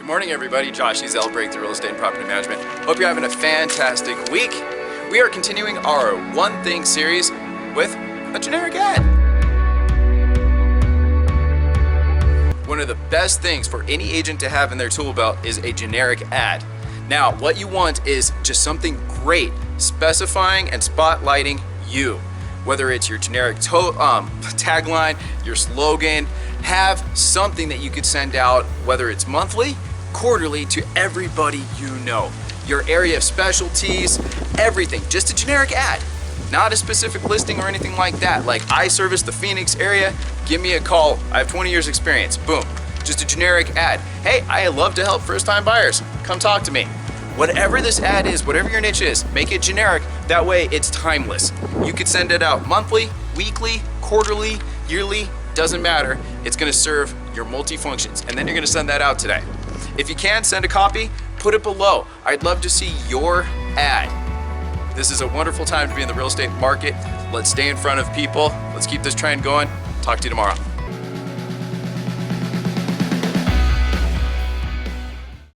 Good morning, everybody. Josh Ezell, Breakthrough Real Estate and Property Management. Hope you're having a fantastic week. We are continuing our One Thing series with a generic ad. One of the best things for any agent to have in their tool belt is a generic ad. Now, what you want is just something great, specifying and spotlighting you. Whether it's your generic tagline, your slogan, have something that you could send out, whether it's monthly, quarterly, to everybody you know. Your area of specialties, everything, just a generic ad. Not a specific listing or anything like that. Like, I service the Phoenix area, give me a call. I have 20 years experience, boom. Just a generic ad. Hey, I love to help first-time buyers. Come talk to me. Whatever this ad is, whatever your niche is, make it generic. That way it's timeless. You could send it out monthly, weekly, quarterly, yearly, doesn't matter. It's gonna serve your multi-functions, and then you're gonna send that out today. If you can, send a copy, put it below. I'd love to see your ad. This is a wonderful time to be in the real estate market. Let's stay in front of people. Let's keep this trend going. Talk to you tomorrow.